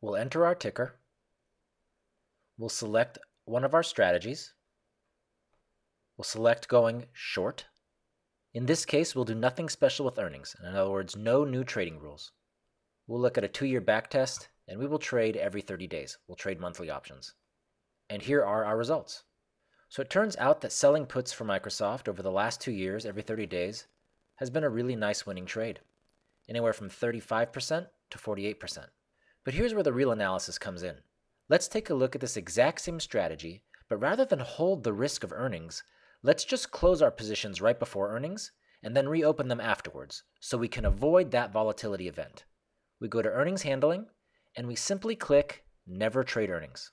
We'll enter our ticker. We'll select one of our strategies. We'll select going short. In this case, we'll do nothing special with earnings. In other words, no new trading rules. We'll look at a 2-year backtest, and we will trade every 30 days. We'll trade monthly options. And here are our results. So it turns out that selling puts for Microsoft over the last 2 years, every 30 days, has been a really nice winning trade, anywhere from 35% to 48%. But here's where the real analysis comes in. Let's take a look at this exact same strategy, but rather than hold the risk of earnings, let's just close our positions right before earnings and then reopen them afterwards so we can avoid that volatility event. We go to earnings handling and we simply click never trade earnings.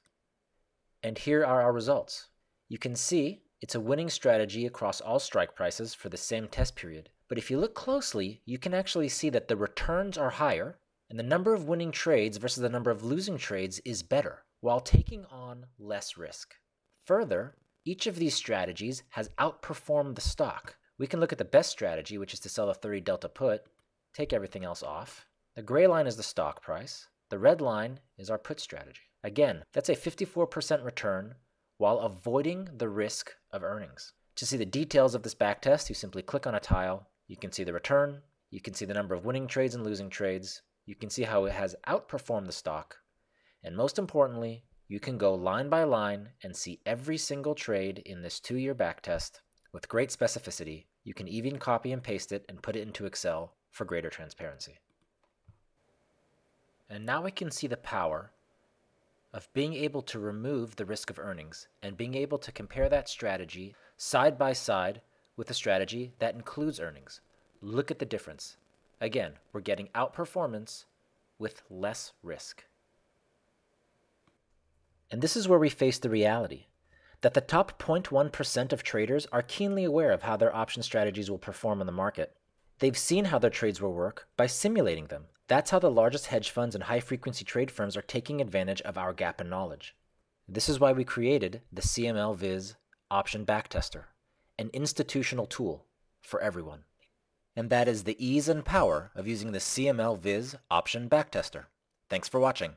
And here are our results. You can see it's a winning strategy across all strike prices for the same test period. But if you look closely, you can actually see that the returns are higher and the number of winning trades versus the number of losing trades is better, while taking on less risk. Further, each of these strategies has outperformed the stock. We can look at the best strategy, which is to sell a 30 delta put, take everything else off. The gray line is the stock price. The red line is our put strategy. Again, that's a 54% return while avoiding the risk of earnings. To see the details of this backtest, you simply click on a tile. You can see the return. You can see the number of winning trades and losing trades. You can see how it has outperformed the stock. And most importantly, you can go line by line and see every single trade in this 2-year backtest with great specificity. You can even copy and paste it and put it into Excel for greater transparency. And now we can see the power of being able to remove the risk of earnings and being able to compare that strategy side by side with a strategy that includes earnings. Look at the difference. Again, we're getting outperformance with less risk. And this is where we face the reality that the top 0.1% of traders are keenly aware of how their option strategies will perform in the market. They've seen how their trades will work by simulating them. That's how the largest hedge funds and high-frequency trade firms are taking advantage of our gap in knowledge. This is why we created the CML Viz Option Backtester, an institutional tool for everyone. And that is the ease and power of using the CML Viz Option Backtester. Thanks for watching.